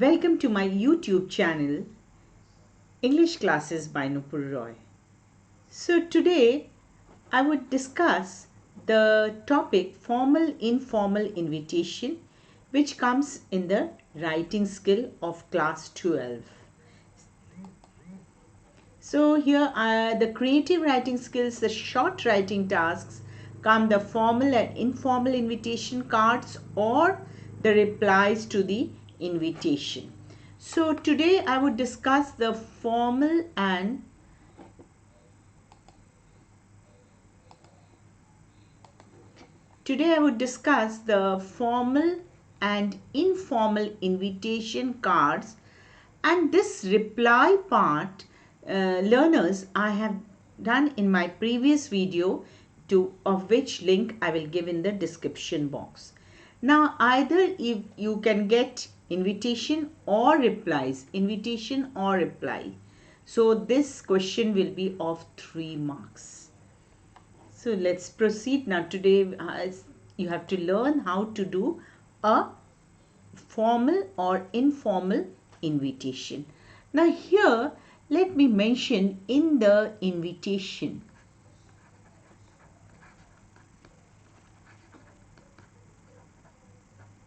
Welcome to my YouTube channel, English Classes by Nupur Roy. So today I would discuss the topic formal informal invitation, which comes in the writing skill of class 12. So here are the creative writing skills, the short writing tasks come the formal and informal invitation cards or the replies to the invitation. So today I would discuss the formal and informal invitation cards, and this reply part learners I have done in my previous video, of which link I will give in the description box. Now either if you can get invitation or reply. So this question will be of 3 marks. So let's proceed. Now today you have to learn how to do a formal or informal invitation. Now here let me mention in the invitation,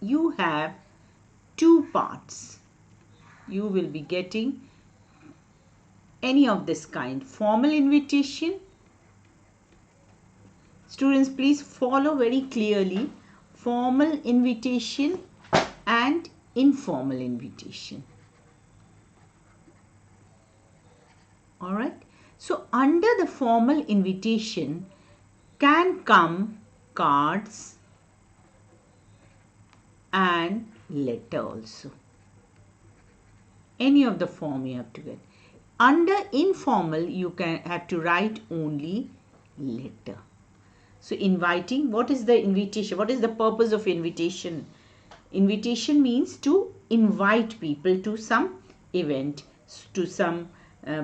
you have 2 parts. You will be getting any of this kind, formal invitation. Students, please follow very clearly, formal invitation and informal invitation. Alright, so under the formal invitation can come cards and letter also. Any of the form you have to get. Under informal you can have to write only letter. So inviting, what is the invitation? What is the purpose of invitation? Invitation means to invite people to some event, to some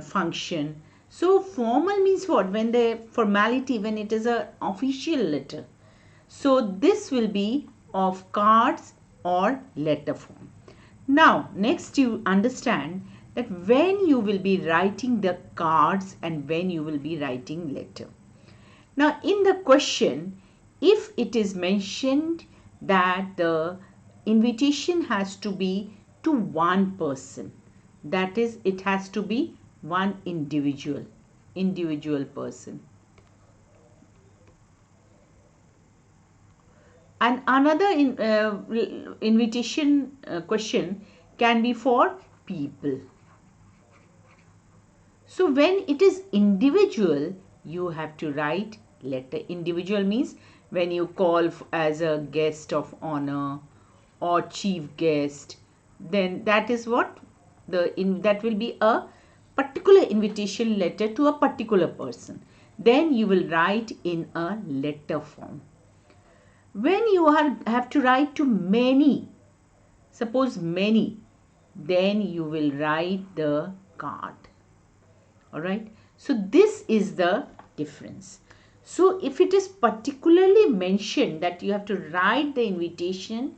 function. So formal means what? When the formality, when it is an official letter. So this will be of cards or letter form. Now next you understand that when you will be writing the cards and when you will be writing letter. Now in the question, if it is mentioned that the invitation has to be to one person, that is, it has to be one individual person. And another invitation question can be for people. So when it is individual, you have to write letter. Individual means when you call as a guest of honor or chief guest, then that is what that will be a particular invitation letter to a particular person. Then you will write in a letter form. When you have to write to many, suppose many, then you will write the card. Alright, so this is the difference. So if it is particularly mentioned that you have to write the invitation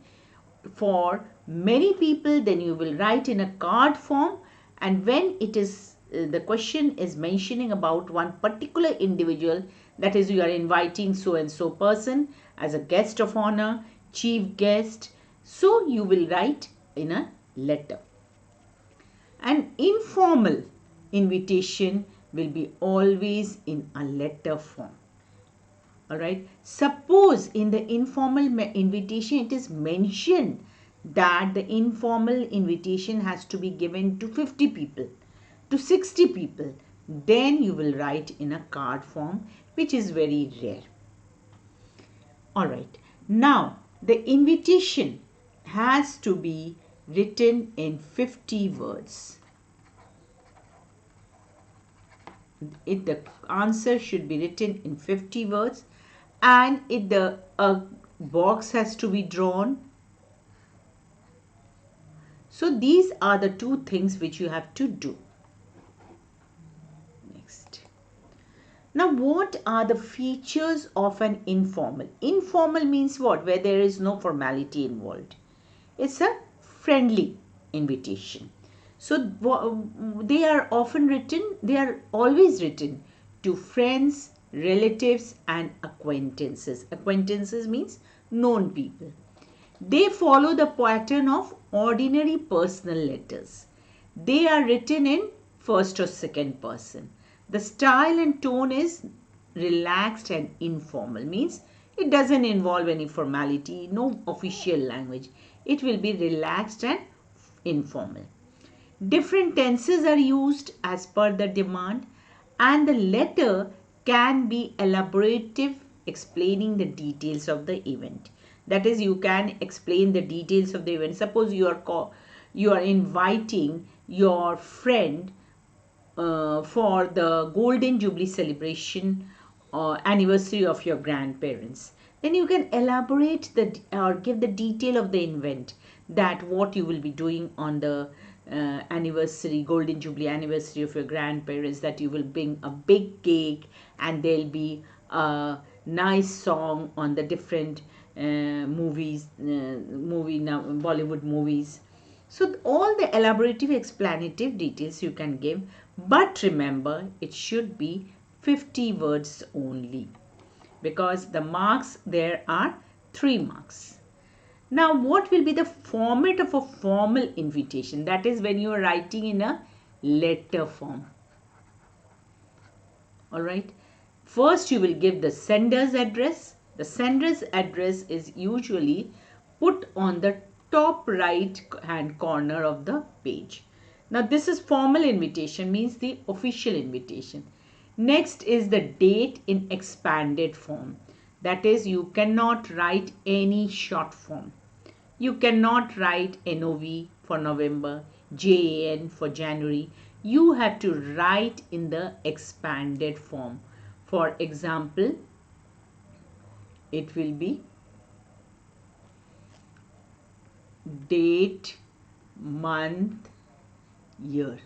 for many people, then you will write in a card form. And when it is the question is mentioning about one particular individual, that is, you are inviting so and so person as a guest of honor, chief guest, so you will write in a letter. An informal invitation will be always in a letter form. Alright, suppose in the informal invitation it is mentioned that the informal invitation has to be given to 50 people, to 60 people, then you will write in a card form, which is very rare. Alright, now the invitation has to be written in 50 words. The answer should be written in 50 words, and a box has to be drawn. So these are the 2 things which you have to do. Next. Now what are the features of an informal? Informal means what? Where there is no formality involved. It's a friendly invitation. So they are always written to friends, relatives and acquaintances. Acquaintances means known people. They follow the pattern of ordinary personal letters. They are written in first or second person. The style and tone is relaxed and informal, means it doesn't involve any formality, no official language. It will be relaxed and informal. Different tenses are used as per the demand, and the letter can be elaborative, explaining the details of the event. That is, you can explain the details of the event. Suppose you are inviting your friend for the Golden Jubilee celebration anniversary of your grandparents. Then you can elaborate or give the detail of the event, that what you will be doing on the Golden Jubilee anniversary of your grandparents, that you will bring a big cake and there'll be a nice song on the different Bollywood movies. So all the elaborative explanative details you can give, but remember it should be 50 words only, because the marks there are 3 marks. Now what will be the format of a formal invitation? That is when you are writing in a letter form. Alright. First you will give the sender's address. The sender's address is usually put on the top right hand corner of the page. Now this is formal invitation, means the official invitation. Next is the date in expanded form. That is, you cannot write any short form. You cannot write NOV for November, JAN for January. You have to write in the expanded form. For example, it will be date, month, year.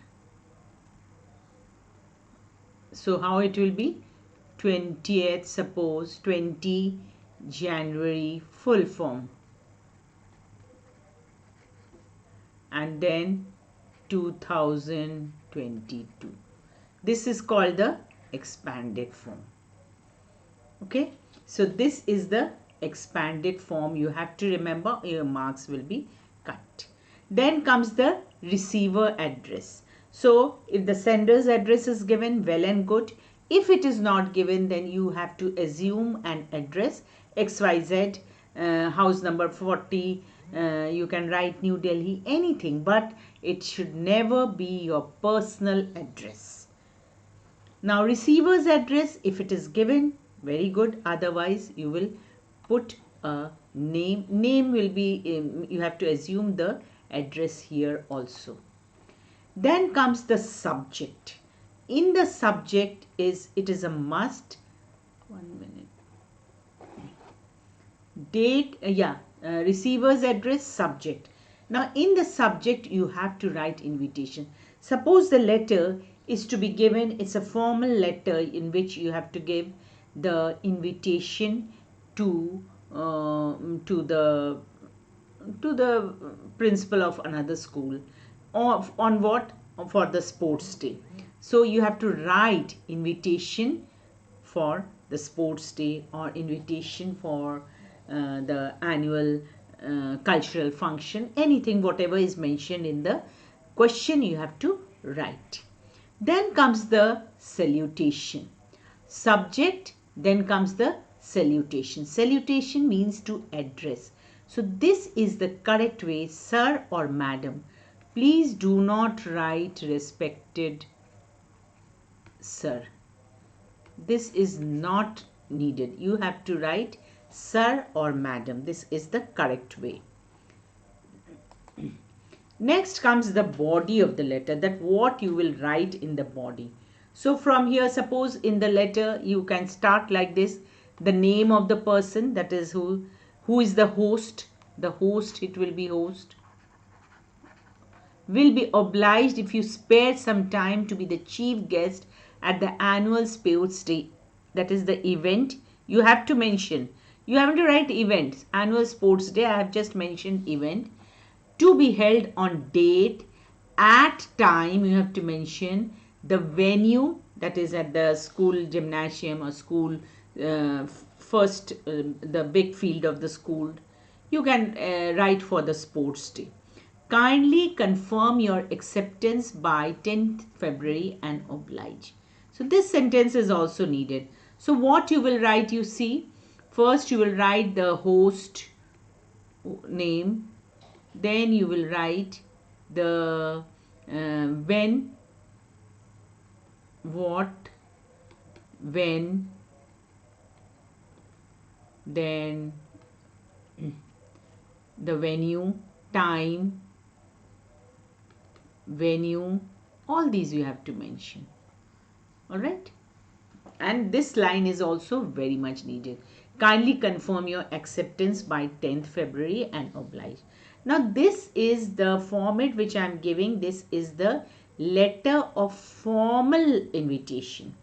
So how it will be? 20th, suppose 20 January, full form. And then 2022. This is called the expanded form. Okay. So this is the expanded form. You have to remember, your marks will be cut. Then comes the receiver address. So if the sender's address is given, well and good. If it is not given, then you have to assume an address, XYZ, house number 40, you can write New Delhi, anything, but it should never be your personal address. Now receiver's address, if it is given, very good. Otherwise you will put a name. Name will be, you have to assume the address here also. Then comes the subject. In the subject it is a must. 1 minute. Date, receiver's address, subject. Now in the subject you have to write invitation. Suppose the letter is to be given, it's a formal letter in which you have to give the invitation to the principal of another school, or on what? For the sports day. So you have to write invitation for the sports day, or invitation for the annual cultural function, anything, whatever is mentioned in the question, you have to write. Then comes the salutation. Subject, then comes the salutation. Salutation means to address. So this is the correct way, sir or madam. Please do not write respected sir. This is not needed. You have to write sir or madam. This is the correct way. Next comes the body of the letter, that what you will write in the body. So from here, suppose in the letter you can start like this, the name of the person, that is who is the host. The host, it will be host. Will be obliged if you spare some time to be the chief guest at the annual sports day. That is the event. You have to mention. You have to write events. Annual sports day, I have just mentioned event. to be held on date, at time, you have to mention the venue, that is at the school gymnasium or school first, the big field of the school. You can write for the sports day. Kindly confirm your acceptance by 10th February and oblige. So this sentence is also needed. So what you will write, you see, first you will write the host name, then you will write the when, what, when, then the venue, time, venue, all these you have to mention. All right, and this line is also very much needed. Kindly confirm your acceptance by 10th February and oblige. Now this is the format which I am giving. This is the letter of formal invitation.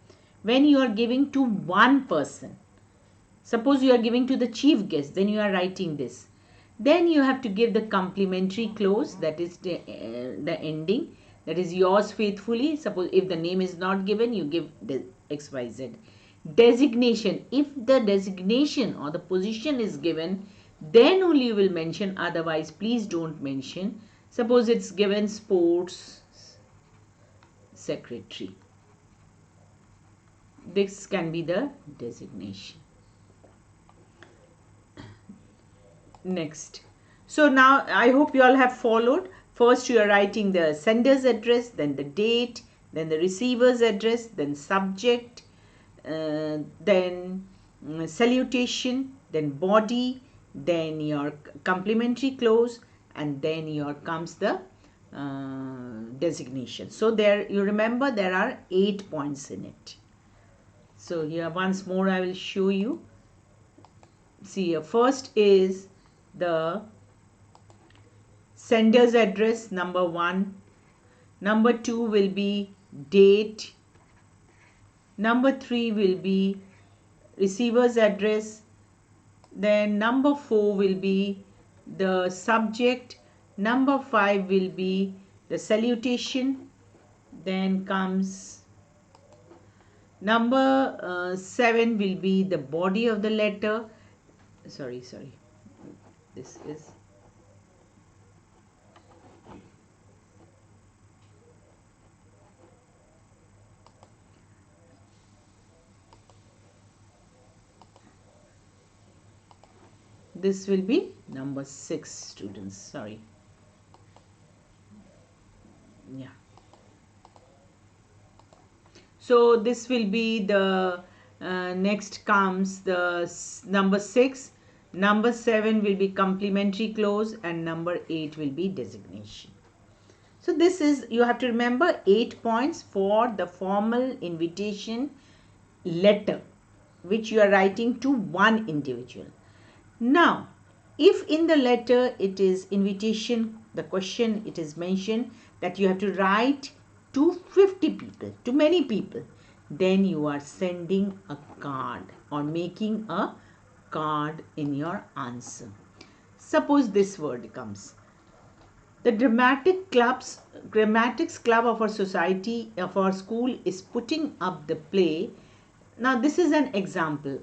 When you are giving to one person, suppose you are giving to the chief guest, then you are writing this. Then you have to give the complimentary clause, that is the ending, that is yours faithfully. Suppose if the name is not given, you give the XYZ. Designation, if the designation or the position is given, then only you will mention, otherwise please don't mention. Suppose it's given sports secretary. This can be the designation. Next. So now I hope you all have followed. First you are writing the sender's address, then the date, then the receiver's address, then subject, then salutation, then body, then your complimentary clause, and then your comes the designation. So there, you remember, there are 8 points in it. So here once more I will show you. See, first is the sender's address, number 1. Number 2 will be date. Number 3 will be receiver's address. Then number 4 will be the subject. Number 5 will be the salutation. Then comes number 7 will be the body of the letter. Sorry. This is this will be number 6, students. Sorry. Yeah. So this will be the next comes the number 6. Number 7 will be complimentary clause, and number 8 will be designation. So this is, you have to remember, 8 points for the formal invitation letter which you are writing to one individual. Now, if in the letter it is invitation, the question, it is mentioned that you have to write to 50 people, to many people, then you are sending a card or making a card in your answer. Suppose this word comes. The dramatics club of our society, of our school, is putting up the play. Now this is an example.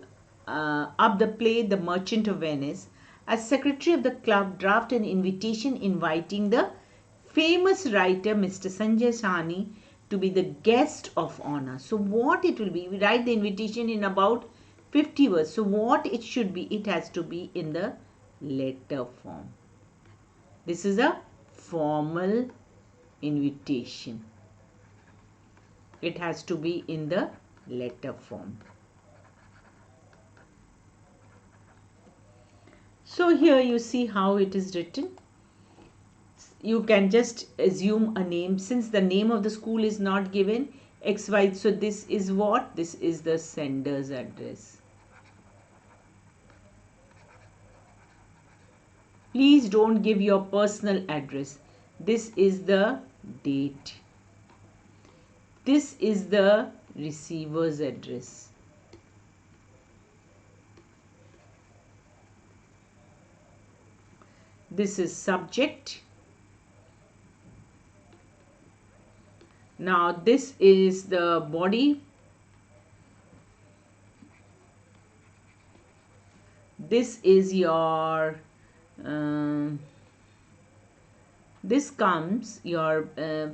Up the play, The Merchant of Venice. As secretary of the club, draft an invitation inviting the famous writer Mr. Sanjay Sahni to be the guest of honor. So what it will be, we write the invitation in about 50 words. So what it should be, it has to be in the letter form. This is a formal invitation. It has to be in the letter form. So here you see how it is written. You can just assume a name, since the name of the school is not given, XY. So this is what? This is the sender's address. Please don't give your personal address. This is the date. This is the receiver's address. This is subject. Now this is the body. This is your this comes your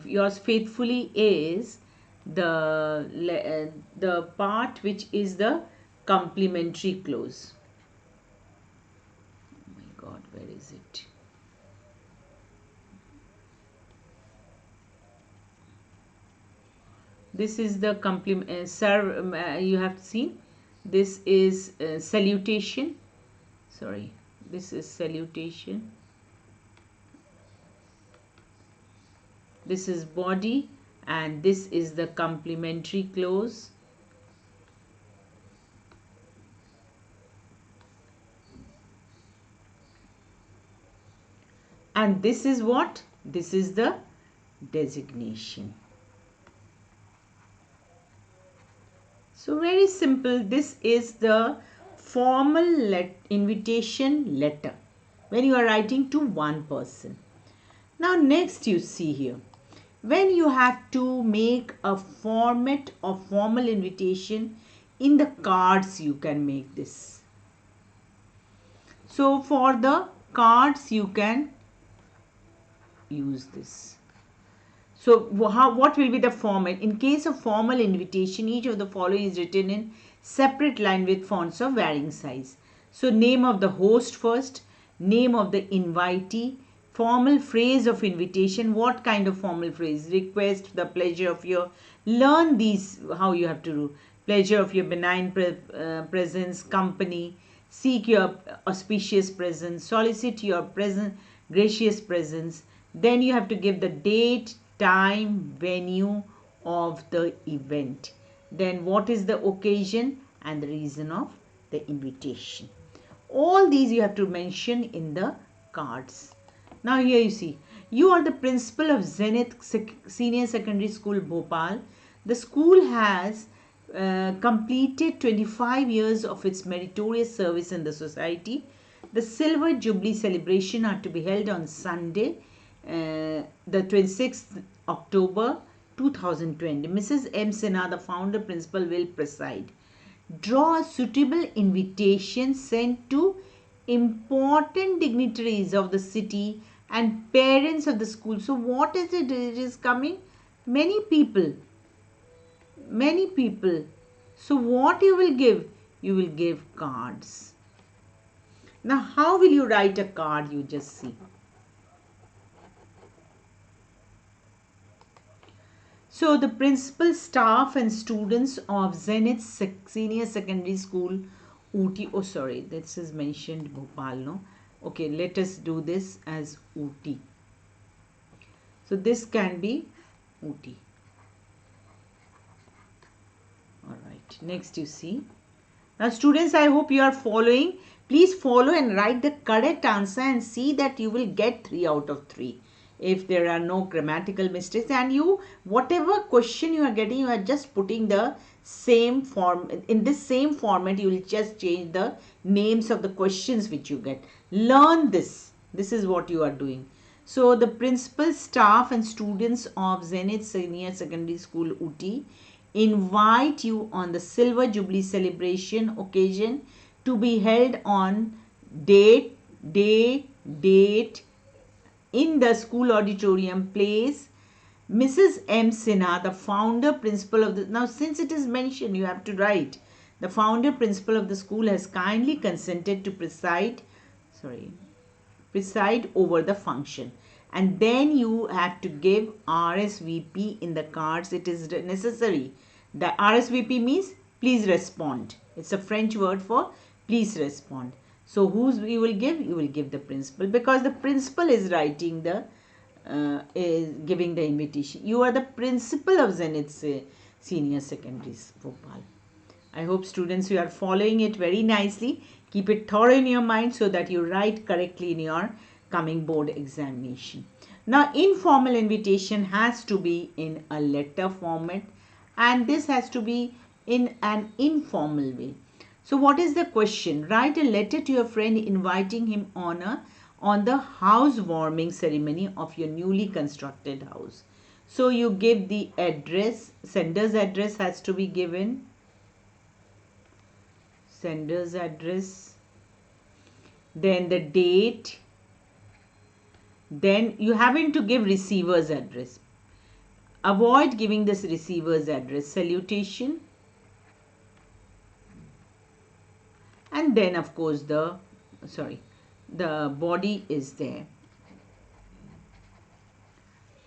yours faithfully is the part which is the complementary clause. Oh my god, where is it? This is the complement you have seen. This is salutation. Sorry, this is salutation. This is body, and this is the complementary clause. And this is what? This is the designation. So very simple. This is the formal invitation letter when you are writing to one person. Now next you see here, when you have to make a format of formal invitation in the cards, you can make this. So for the cards you can use this. So what will be the format? In case of formal invitation, each of the following is written in separate line with fonts of varying size. So name of the host first, name of the invitee, formal phrase of invitation. What kind of formal phrase? Request, the pleasure of your, learn these, how you have to do. Pleasure of your benign presence, company, seek your auspicious presence, solicit your presence, gracious presence. Then you have to give the date, time, venue of the event. Then what is the occasion and the reason of the invitation. All these you have to mention in the cards. Now here you see, you are the principal of Zenith Senior Secondary School, Bhopal. The school has completed 25 years of its meritorious service in the society. The Silver Jubilee celebration are to be held on Sunday, the 26th October 2020. Mrs. M. Sinha, the founder principal, will preside. Draw a suitable invitation sent to important dignitaries of the city and parents of the school. So what is it? It is coming? Many people. Many people. So what you will give? You will give cards. Now how will you write a card? You just see. So the principal, staff and students of Zenith Senior Secondary School, Ooty. Oh sorry, this is mentioned Bhopal, no? Okay, let us do this as Ooty. So this can be Ooty. Alright, next you see. Now students, I hope you are following. Please follow and write the correct answer and see that you will get 3 out of 3. If there are no grammatical mistakes, and you, whatever question you are getting, you are just putting the same form. In this same format, you will just change the names of the questions which you get. Learn this. This is what you are doing. So the principal, staff and students of Zenith Senior Secondary School, Ooty, invite you on the Silver Jubilee celebration occasion to be held on date, in the school auditorium, place. Mrs. M. Sinha, the founder principal of the, now since it is mentioned, you have to write, the founder principal of the school has kindly consented to preside over the function. And then you have to give RSVP in the cards. It is necessary. The RSVP means please respond. It's a French word for please respond. So whose you will give? You will give the principal, because the principal is writing the is giving the invitation. You are the principal of Zenith Senior Secondary Bhopal. I hope students, you are following it very nicely. Keep it thorough in your mind so that you write correctly in your coming board examination. Now informal invitation has to be in a letter format, and this has to be in an informal way. So what is the question? Write a letter to your friend inviting him on the housewarming ceremony of your newly constructed house. So you give the address, sender's address has to be given, sender's address, then the date, then you happen to give receiver's address. Avoid giving this receiver's address. Salutation, and then of course the body is there.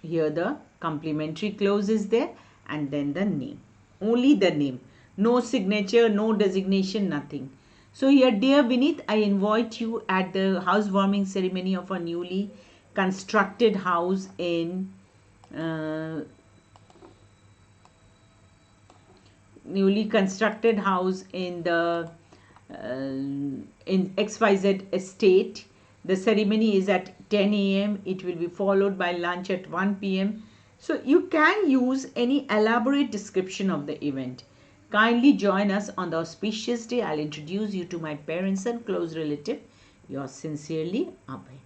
Here the complimentary clause is there, and then the name, only the name, no signature, no designation, nothing. So here, dear Vineet, I invite you at the housewarming ceremony of a newly constructed house in the in XYZ estate. The ceremony is at 10 a.m. It will be followed by lunch at 1 p.m. So you can use any elaborate description of the event. Kindly join us on the auspicious day. I'll introduce you to my parents and close relative. Yours sincerely, Abhay.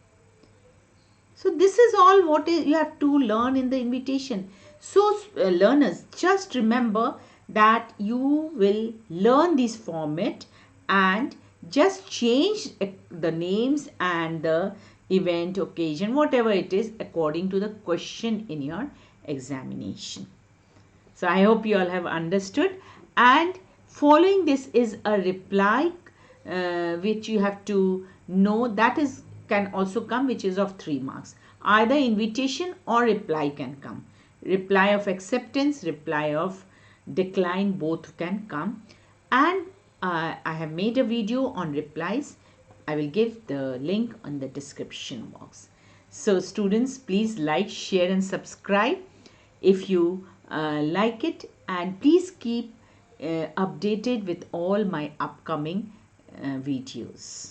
So this is all what you have to learn in the invitation. So learners, just remember that you will learn this format and just change the names and the event, occasion, whatever it is, according to the question in your examination. So I hope you all have understood, and following this is a reply which you have to know, that is can also come, which is of 3 marks. Either invitation or reply can come. Reply of acceptance, reply of decline, both can come. And I have made a video on replies. I will give the link on the description box. So students, please like, share and subscribe if you like it, and please keep updated with all my upcoming videos.